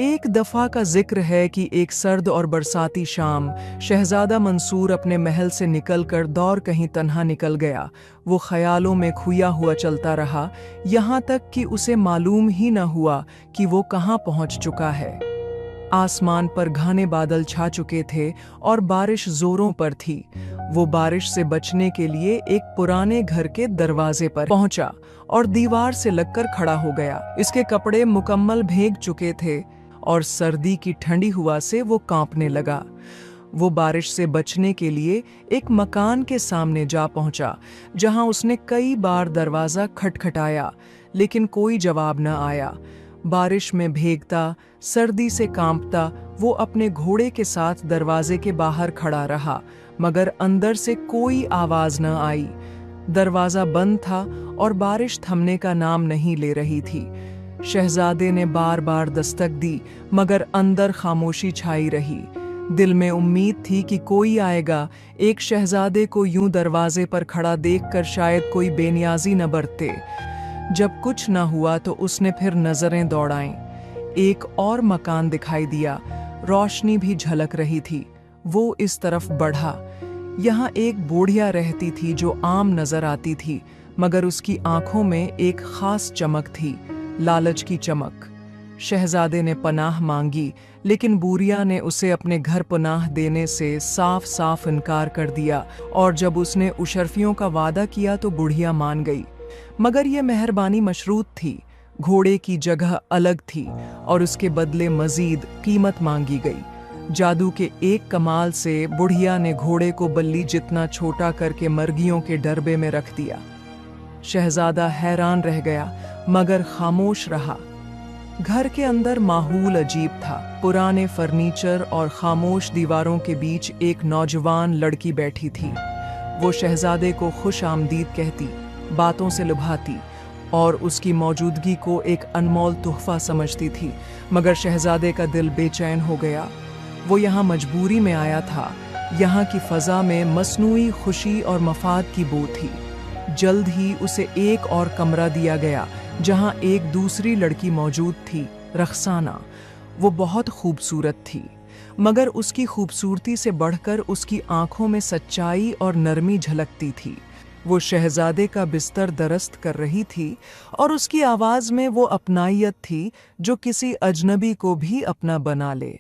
एक दफा का जिक्र है कि एक सर्द और बरसाती शाम शहजादा मंसूर अपने महल से निकलकर दौड़ कहीं तन्हा निकल गया। वो ख्यालों में खोया हुआ चलता रहा, यहाँ तक कि उसे मालूम ही न हुआ कि वो कहाँ पहुँच चुका है। आसमान पर घने बादल छा चुके थे और बारिश जोरों पर थी। वो बारिश से बचने के लिए एक पुराने घर के दरवाजे पर पहुंचा और दीवार से लगकर खड़ा हो गया। इसके कपड़े मुकम्मल भीग चुके थे और सर्दी की ठंडी हवा से वो कांपने लगा। वो बारिश से बचने के लिए एक मकान के सामने जा पहुंचा, जहां उसने कई बार दरवाजा खटखटाया, लेकिन कोई जवाब न आया। बारिश में भीगता, सर्दी से कांपता, वो अपने घोड़े के साथ दरवाजे के बाहर खड़ा रहा, मगर अंदर से कोई आवाज न आई। दरवाजा बंद था और बारिश थमने का नाम नहीं ले रही थी। शहजादे ने बार बार दस्तक दी, मगर अंदर खामोशी छाई रही। दिल में उम्मीद थी कि कोई आएगा। एक शहजादे को यूं दरवाजे पर खड़ा देखकर शायद कोई बेनियाजी न बरते। जब कुछ न हुआ तो उसने फिर नजरें दौड़ाईं। एक और मकान दिखाई दिया, रोशनी भी झलक रही थी। वो इस तरफ बढ़ा। यहाँ एक बूढ़िया रहती थी जो आम नजर आती थी, मगर उसकी आंखों में एक खास चमक थी, लालच की चमक। शहजादे ने पनाह मांगी, लेकिन बूढ़िया ने उसे अपने घर पनाह देने से साफ साफ इनकार कर दिया, और जब उसने उशर्फियों का वादा किया तो बुढ़िया मान गई। मगर यह मेहरबानी मशरूत थी। घोड़े की जगह अलग थी और उसके बदले मजीद कीमत मांगी गई। जादू के एक कमाल से बुढ़िया ने घोड़े को बल्ली जितना छोटा करके मर्गियों के डरबे में रख दिया। शहजादा हैरान रह गया, मगर खामोश रहा। घर के अंदर माहौल अजीब था। पुराने फर्नीचर और खामोश दीवारों के बीच एक नौजवान लड़की बैठी थी। वो शहजादे को खुश आमदीद कहती, बातों से लुभाती और उसकी मौजूदगी को एक अनमोल तोहफा समझती थी। मगर शहजादे का दिल बेचैन हो गया। वो यहाँ मजबूरी में आया था। यहाँ की फजा में मसनूई खुशी और मफाद की बू थी। जल्द ही उसे एक और कमरा दिया गया, जहाँ एक दूसरी लड़की मौजूद थी, रखसाना। वो बहुत खूबसूरत थी, मगर उसकी खूबसूरती से बढ़कर उसकी आंखों में सच्चाई और नरमी झलकती थी। वो शहजादे का बिस्तर दरस्त कर रही थी और उसकी आवाज में वो अपनायत थी जो किसी अजनबी को भी अपना बना ले।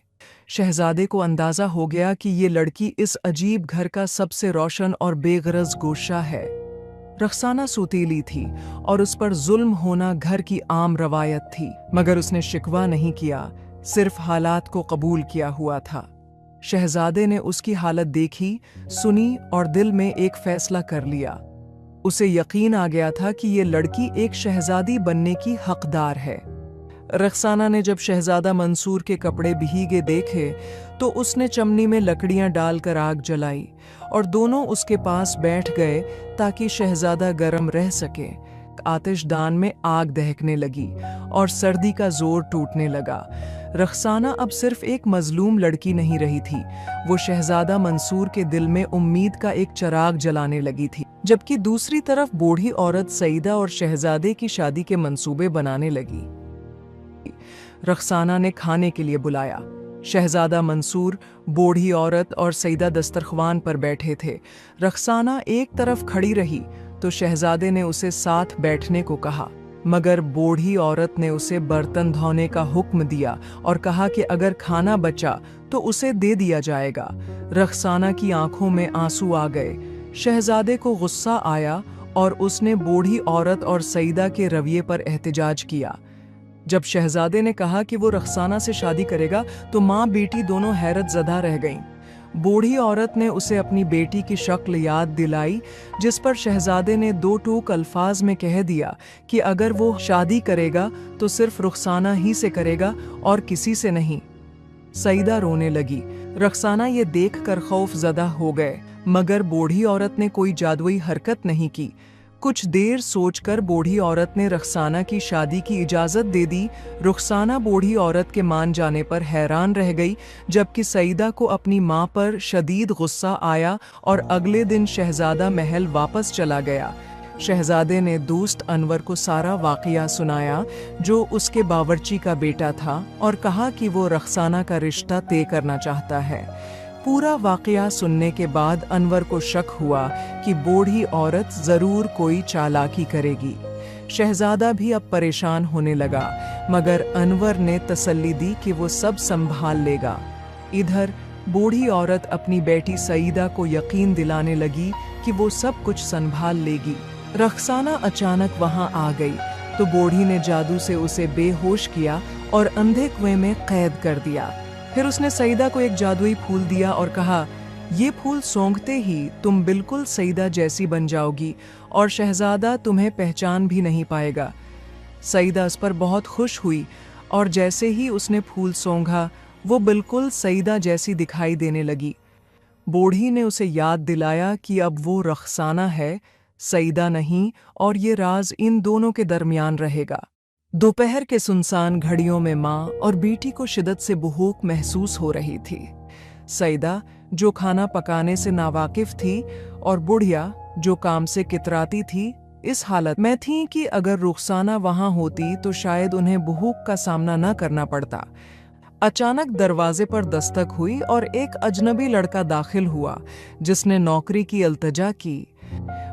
शहजादे को अंदाजा हो गया कि ये लड़की इस अजीब घर का सबसे रोशन और बेगरज गोशा है। रखसाना सुतीली थी और उस पर जुल्म होना घर की आम रवायत थी, मगर उसने शिकवा नहीं किया, सिर्फ हालात को कबूल किया हुआ था। शहजादे ने उसकी हालत देखी, सुनी और दिल में एक फैसला कर लिया। उसे यकीन आ गया था कि ये लड़की एक शहजादी बनने की हकदार है। रखसाना ने जब शहजादा मंसूर के कपड़े भीगे देखे तो उसने चमनी में लकड़ियां डालकर आग जलाई और दोनों उसके पास बैठ गए ताकि शहजादा गर्म रह सके। आतिशदान में आग दहकने लगी और सर्दी का जोर टूटने लगा। रखसाना अब सिर्फ एक मजलूम लड़की नहीं रही थी, वो शहजादा मंसूर के दिल में उम्मीद का एक चिराग जलाने लगी थी। जबकि दूसरी तरफ बूढ़ी औरत सईदा और शहजादे की शादी के मंसूबे बनाने लगी। रखसाना ने खाने के लिए बुलाया। शहजादा मंसूर, बूढ़ी औरत और सईदा दस्तरख्वान पर बैठे थे। रखसाना एक तरफ खड़ी रही तो शहजादे ने उसे साथ बैठने को कहा, मगर बूढ़ी औरत ने उसे बर्तन धोने का हुक्म दिया और कहा कि अगर खाना बचा तो उसे दे दिया जाएगा। रखसाना की आंखों में आंसू आ गए। शहजादे को गुस्सा आया और उसने बूढ़ी औरत और सईदा के रवैये पर एहतजाज किया। जब शहजादे ने कहा कि वो रखसाना से शादी करेगा तो माँ बेटी दोनों हैरत ज़दा रह गईं। बूढ़ी औरत ने उसे अपनी बेटी की शक्ल याद दिलाई, जिस पर शहजादे ने दो टूक अल्फाज में कह दिया कि अगर वो शादी करेगा तो सिर्फ रखसाना ही से करेगा और किसी से नहीं। सईदा रोने लगी। रखसाना ये देखकर खौफजदा हो गए, मगर बूढ़ी औरत ने कोई जादुई हरकत नहीं की। कुछ देर सोचकर बूढ़ी औरत ने रखसाना की शादी की इजाज़त दे दी। रुखसाना बूढ़ी औरत के मान जाने पर हैरान रह गई, जबकि सईदा को अपनी माँ पर शदीद गुस्सा आया और अगले दिन शहजादा महल वापस चला गया। शहजादे ने दोस्त अनवर को सारा वाकया सुनाया जो उसके बावर्ची का बेटा था और कहा कि वो रखसाना का रिश्ता तय करना चाहता है। पूरा वाकया सुनने के बाद अनवर को शक हुआ कि बूढ़ी औरत जरूर कोई चालाकी करेगी। शहजादा भी अब परेशान होने लगा, मगर अनवर ने तसल्ली दी कि वो सब संभाल लेगा। इधर बूढ़ी औरत अपनी बेटी सईदा को यकीन दिलाने लगी कि वो सब कुछ संभाल लेगी। रखसाना अचानक वहां आ गई तो बूढ़ी ने जादू से उसे बेहोश किया और अंधे कुएं में कैद कर दिया। फिर उसने सईदा को एक जादुई फूल दिया और कहा, ये फूल सूंघते ही तुम बिल्कुल सईदा जैसी बन जाओगी और शहजादा तुम्हें पहचान भी नहीं पाएगा। सईदा इस पर बहुत खुश हुई और जैसे ही उसने फूल सूंघा वो बिल्कुल सईदा जैसी दिखाई देने लगी। बूढ़ी ने उसे याद दिलाया कि अब वो रखसाना है, सईदा नहीं, और ये राज इन दोनों के दरमियान रहेगा। दोपहर के सुनसान घड़ियों में माँ और बेटी को शिद्दत से भूख महसूस हो रही थी। सईदा जो खाना पकाने से नावाकिफ थी और बुढ़िया जो काम से कितराती थी, इस हालत में थी कि अगर रुखसाना वहां होती तो शायद उन्हें भूख का सामना न करना पड़ता। अचानक दरवाजे पर दस्तक हुई और एक अजनबी लड़का दाखिल हुआ जिसने नौकरी की इल्तिजा की।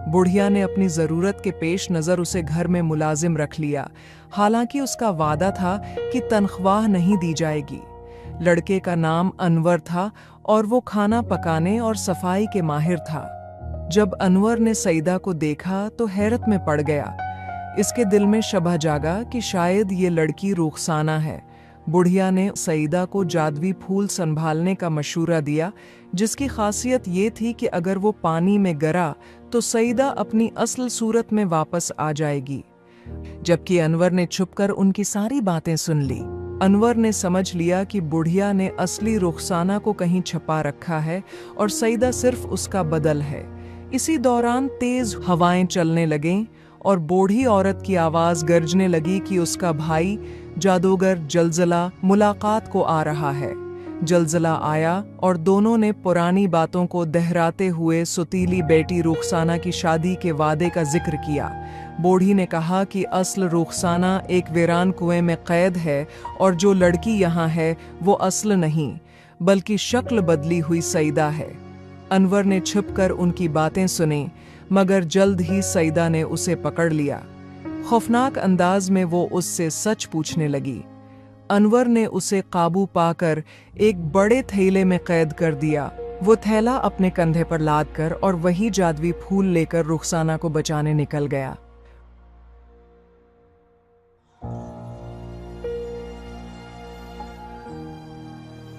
बुढ़िया ने अपनी जरूरत के पेश नजर उसे घर में मुलाजिम रख लिया, हालांकि उसका वादा था कि तनख्वाह नहीं दी जाएगी। लड़के का नाम अनवर था और वो खाना पकाने और सफाई के माहिर था। जब अनवर ने सईदा को देखा तो हैरत में पड़ गया। इसके दिल में शबह जागा कि शायद ये लड़की रुखसाना है। बुढ़िया ने सईदा को जादुई फूल संभालने का मशूरा दिया, जिसकी खासियत ये थी कि अगर वो पानी में गिरा तो सईदा अपनी असल सूरत में वापस आ जाएगी। जबकि अनवर ने छुपकर उनकी सारी बातें सुन ली। अनवर ने समझ लिया कि बुढ़िया ने असली रुखसाना को कहीं छुपा रखा है और सईदा सिर्फ उसका बदल है। इसी दौरान तेज हवाएं चलने लगीं और बूढ़ी औरत की आवाज गरजने लगी कि उसका भाई जादूगर जलजला मुलाकात को आ रहा है। जलजला आया और दोनों ने पुरानी बातों को दोहराते हुए सुतीली बेटी रुखसाना की शादी के वादे का जिक्र किया। बूढ़ी ने कहा कि असल रुखसाना एक वीरान कुएं में कैद है और जो लड़की यहाँ है वो असल नहीं बल्कि शक्ल बदली हुई सईदा है। अनवर ने छिपकर उनकी बातें सुनी, मगर जल्द ही सईदा ने उसे पकड़ लिया। खौफनाक अंदाज में वो उससे सच पूछने लगी। अनवर ने उसे काबू पाकर एक बड़े थैले में कैद कर दिया। वो थैला अपने कंधे पर लाद कर और वही जादुई फूल लेकर रुखसाना को बचाने निकल गया।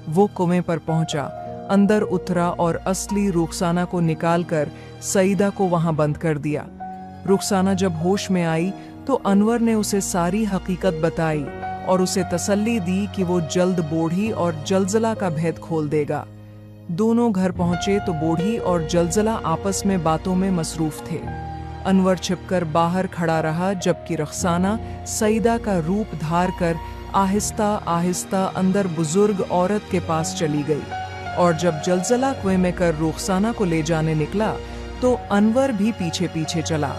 वो कुएं पर पहुंचा, अंदर उतरा और असली रुखसाना को निकालकर सईदा को वहां बंद कर दिया। रुखसाना जब होश में आई तो अनवर ने उसे सारी हकीकत बताई और उसे तसल्ली दी कि वो जल्द बूढ़ी और जलजला का भेद खोल देगा। दोनों घर पहुंचे तो बूढ़ी और जलजला आपस में बातों में मसरूफ थे। अनवर छिपकर बाहर खड़ा रहा, जबकि रुखसाना सईदा का रूप धार कर आहिस्ता आहिस्ता अंदर बुजुर्ग औरत के पास चली गई। और जब जलजला कुएं में कर रुखसाना को ले जाने निकला तो अनवर भी पीछे पीछे चला।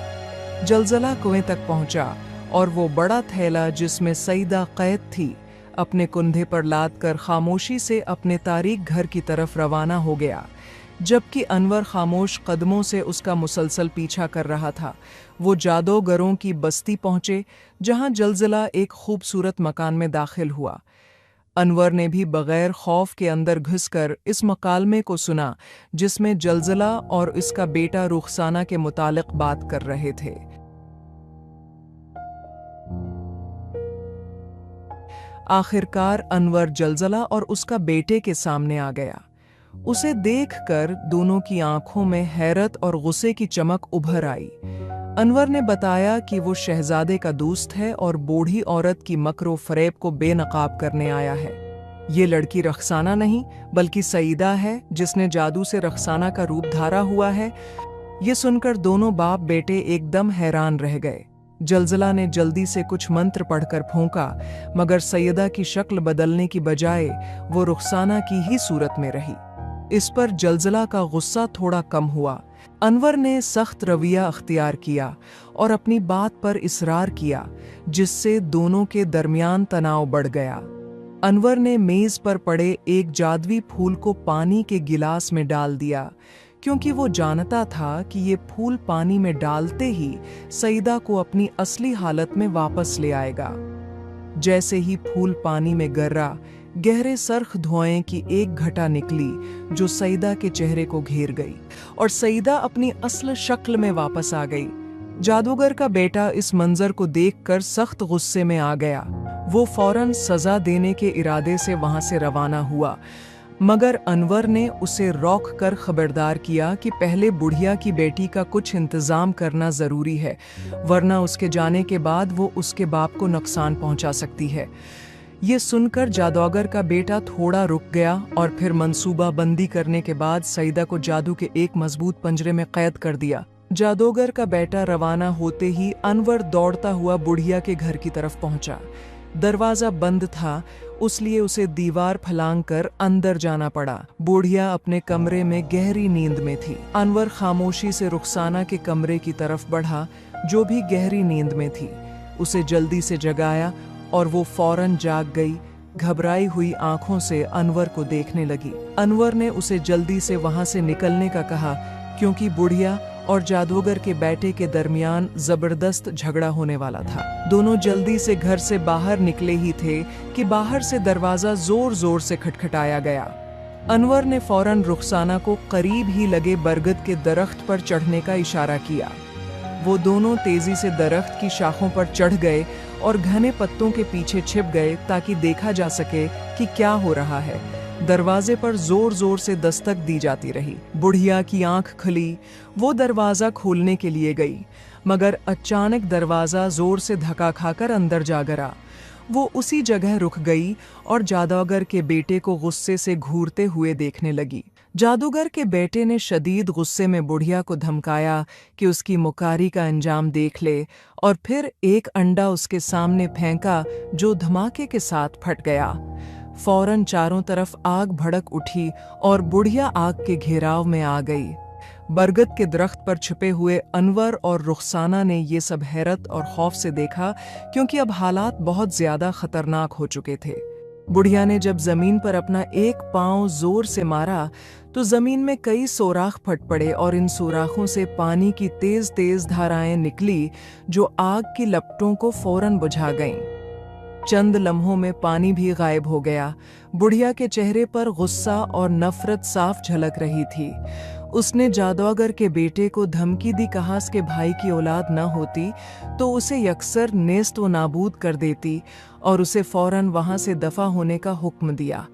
जलजला कुएं तक पहुंचा और वो बड़ा थैला जिसमें सईदा कैद थी अपने कंधे पर लाद कर खामोशी से अपने तारीक घर की तरफ रवाना हो गया। जबकि अनवर खामोश कदमों से उसका मुसलसल पीछा कर रहा था। वो जादूगरों की बस्ती पहुंचे जहां जलजला एक खूबसूरत मकान में दाखिल हुआ। अनवर ने भी बगैर खौफ के अंदर घुसकर इस मकालमे को सुना जिसमें जलजला और इसका बेटा रुखसाना के मुतालिक बात कर रहे थे। आखिरकार अनवर जलजला और उसका बेटे के सामने आ गया। उसे देखकर दोनों की आंखों में हैरत और गुस्से की चमक उभर आई। अनवर ने बताया कि वो शहजादे का दोस्त है और बूढ़ी औरत की मकरो फरेब को बेनकाब करने आया है। ये लड़की रुखसाना नहीं बल्कि सईदा है जिसने जादू से रुखसाना का रूप धारा हुआ है। ये सुनकर दोनों बाप बेटे एकदम हैरान रह गए। जलजला ने जल्दी से कुछ मंत्र पढ़कर फूंका, मगर सईदा की शक्ल बदलने की बजाय वो रुखसाना की ही सूरत में रही। इस पर जलजला का गुस्सा थोड़ा कम हुआ, अनवर ने सख्त रवैया अख्तियार किया और अपनी बात पर इसरार किया, जिससे दोनों के दरमियान तनाव बढ़ गया। अनवर ने मेज पर पड़े एक जादुई फूल को पानी के गिलास में डाल दिया, क्योंकि वो जानता था कि ये फूल पानी में डालते ही सईदा को अपनी असली हालत में वापस ले आएगा। जैसे ही फूल पानी में गिरा, गहरे सरख धुएं की एक घटा निकली जो सईदा के चेहरे को घेर गई और सईदा अपनी असल शक्ल में वापस आ गई। जादूगर का बेटा इस मंजर को देखकर सख्त गुस्से में आ गया। वो फौरन सजा देने के इरादे से वहां से रवाना हुआ, मगर अनवर ने उसे रोक कर खबरदार किया कि पहले बुढ़िया की बेटी का कुछ इंतजाम करना जरूरी है, वरना उसके जाने के बाद वो उसके बाप को नुकसान पहुंचा सकती है। ये सुनकर जादूगर का बेटा थोड़ा रुक गया और फिर मंसूबा बंदी करने के बाद सईदा को जादू के एक मजबूत पंजरे में कैद कर दिया। जादूगर का बेटा रवाना होते ही अनवर दौड़ता हुआ बुढ़िया के घर की तरफ पहुंचा। दरवाजा बंद था, उसलिए उसे दीवार फलांग कर अंदर जाना पड़ा। बुढ़िया अपने कमरे में गहरी नींद में थी। अनवर खामोशी से रुखसाना के कमरे की तरफ बढ़ा, जो भी गहरी नींद में थी। उसे जल्दी से जगाया और वो फौरन जाग गई। घबराई हुई आंखों से अनवर को देखने लगी। अनवर ने उसे जल्दी से वहां से निकलने का कहा, क्योंकि बुढ़िया और जादूगर के बेटे के दरमियान जबरदस्त झगड़ा होने वाला था। दोनों जल्दी से घर से बाहर निकले ही थे कि बाहर से दरवाजा जोर जोर से खटखटाया गया। अनवर ने फौरन रुखसाना को करीब ही लगे बरगद के दरख्त पर चढ़ने का इशारा किया। वो दोनों तेजी से दरख्त की शाखों पर चढ़ गए और घने पत्तों के पीछे छिप गए ताकि देखा जा सके कि क्या हो रहा है। दरवाजे पर जोर जोर से दस्तक दी जाती रही। बुढ़िया की आंख खुली, वो दरवाजा खोलने के लिए गई, मगर अचानक दरवाजा जोर से धक्का खाकर अंदर जा गिरा। वो उसी जगह रुक गई और जादूगर के बेटे को गुस्से से घूरते हुए देखने लगी। जादूगर के बेटे ने शदीद गुस्से में बुढ़िया को धमकाया कि उसकी मुकारी का अंजाम देख ले, और फिर एक अंडा उसके सामने फेंका जो धमाके के साथ फट गया। फौरन चारों तरफ आग भड़क उठी और बुढ़िया आग के घेराव में आ गई। बरगद के दरख्त पर छुपे हुए अनवर और रुखसाना ने ये सब हैरत और खौफ से देखा, क्योंकि अब हालात बहुत ज्यादा खतरनाक हो चुके थे। बुढ़िया ने जब जमीन पर अपना एक पांव जोर से मारा तो जमीन में कई सोराख फट पड़े और इन सोराखों से पानी की तेज तेज धाराएं निकली जो आग की लपटों को फौरन बुझा गईं। चंद लम्हों में पानी भी गायब हो गया। बुढ़िया के चेहरे पर गुस्सा और नफरत साफ झलक रही थी। उसने जादूगर के बेटे को धमकी दी, कहा कि भाई की औलाद न होती तो उसे यकसर नेस्त व नाबूद कर देती, और उसे फौरन वहां से दफा होने का हुक्म दिया।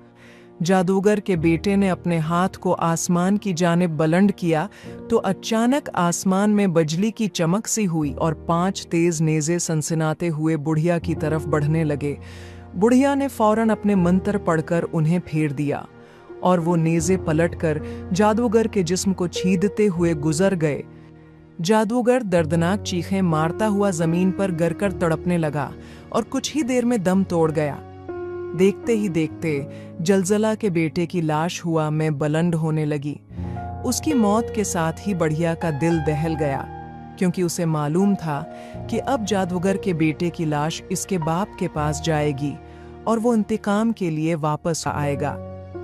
जादूगर के बेटे ने अपने हाथ को आसमान की जानिब बुलंद किया तो अचानक आसमान में बिजली की चमक सी हुई और 5 तेज नेज़े सनसनाते हुए बुढ़िया की तरफ बढ़ने लगे। बुढ़िया ने फौरन अपने मंत्र पढ़कर उन्हें फेर दिया और वो नेज़े पलटकर जादूगर के जिस्म को छीदते हुए गुजर गए। जादूगर दर्दनाक चीखें मारता हुआ जमीन पर गिरकर तड़पने लगा और कुछ ही देर में दम तोड़ गया। देखते ही देखते जलजला के बेटे की लाश हुआ में बुलंद होने लगी। उसकी मौत के साथ ही बुढ़िया का दिल दहल गया, क्योंकि उसे मालूम था कि अब जादूगर के बेटे की लाश इसके बाप के पास जाएगी और वो इंतकाम के लिए वापस आएगा।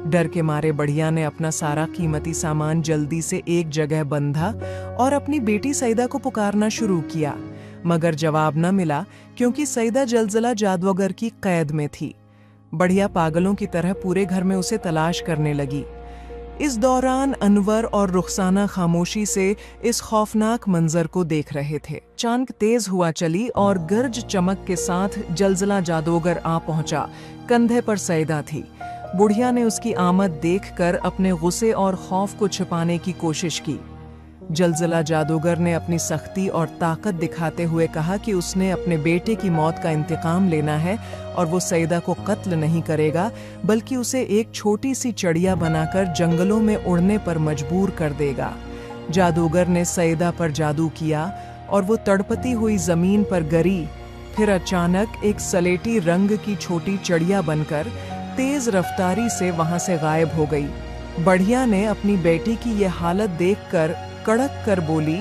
डर के मारे बुढ़िया ने अपना सारा कीमती सामान जल्दी से एक जगह बंधा और अपनी बेटी सईदा को पुकारना शुरू किया, मगर जवाब न मिला, क्योंकि सईदा जलजला जादूगर की कैद में थी। बुढ़िया पागलों की तरह पूरे घर में उसे तलाश करने लगी। इस दौरान अनवर और रुखसाना खामोशी से इस खौफनाक मंजर को देख रहे थे। अचानक तेज हुआ चली और गरज चमक के साथ जलजला जादूगर आ पहुंचा। कंधे पर सईदा थी। बुढ़िया ने उसकी आमद देखकर अपने गुस्से और खौफ को छिपाने की कोशिश की। जलजला जादूगर ने अपनी सख्ती और ताकत दिखाते हुए कहा कि उसने अपने बेटे की मौत का इंतकाम लेना है और वो सईदा को कत्ल नहीं करेगा, बल्कि उसे एक छोटी सी चिड़िया बनाकर जंगलों में उड़ने पर मजबूर कर देगा। जादूगर ने सईदा पर जादू किया और वो तड़पती हुई जमीन पर गिरी। फिर अचानक एक सलेटी रंग की छोटी चिड़िया बनकर तेज रफ्तारी से वहां से गायब हो गई। बुढ़िया ने अपनी बेटी की ये हालत देखकर कड़क कर बोली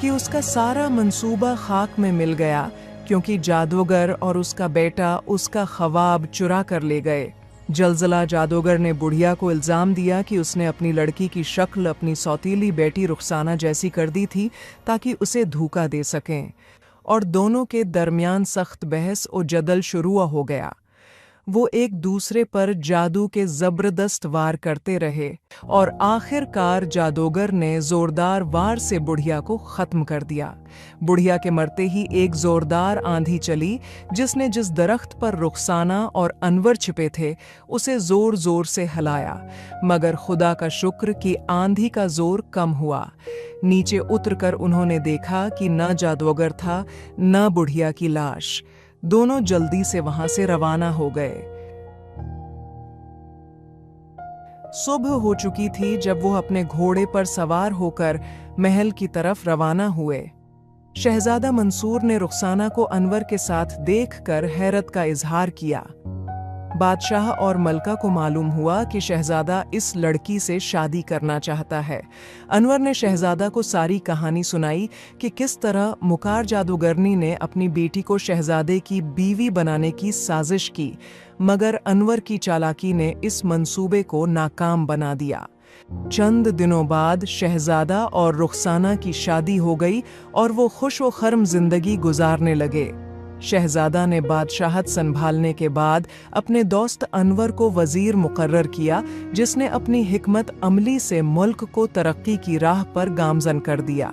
कि उसका सारा मंसूबा खाक में मिल गया क्योंकि जादूगर और उसका बेटा उसका ख्वाब चुरा कर ले गए। जलजला जादूगर ने बुढ़िया को इल्ज़ाम दिया कि उसने अपनी लड़की की शक्ल अपनी सौतीली बेटी रुखसाना जैसी कर दी थी ताकि उसे धोखा दे सकें, और दोनों के दरमियान सख्त बहस और जदल शुरू हो गया। वो एक दूसरे पर जादू के ज़बरदस्त वार करते रहे और आखिरकार जादूगर ने ज़ोरदार वार से बुढ़िया को ख़त्म कर दिया। बुढ़िया के मरते ही एक ज़ोरदार आंधी चली जिसने जिस दरख्त पर रुखसाना और अनवर छिपे थे उसे ज़ोर ज़ोर से हिलाया, मगर खुदा का शुक्र कि आंधी का ज़ोर कम हुआ। नीचे उतरकर उन्होंने देखा कि न जादूगर था न बुढ़िया की लाश। दोनों जल्दी से वहां से रवाना हो गए। सुबह हो चुकी थी जब वो अपने घोड़े पर सवार होकर महल की तरफ रवाना हुए। शहजादा मंसूर ने रुखसाना को अनवर के साथ देखकर हैरत का इजहार किया। बादशाह और मलका को मालूम हुआ कि शहजादा इस लड़की से शादी करना चाहता है। अनवर ने शहजादा को सारी कहानी सुनाई कि किस तरह मुकार जादूगरनी ने अपनी बेटी को शहजादे की बीवी बनाने की साजिश की, मगर अनवर की चालाकी ने इस मंसूबे को नाकाम बना दिया। चंद दिनों बाद शहजादा और रुखसाना की शादी हो गई और वो खुश व खर्म जिंदगी गुजारने लगे। शहजादा ने बादशाहत संभालने के बाद अपने दोस्त अनवर को वजीर मुकर्रर किया, जिसने अपनी हिकमत अमली से मुल्क को तरक्की की राह पर गामजन कर दिया।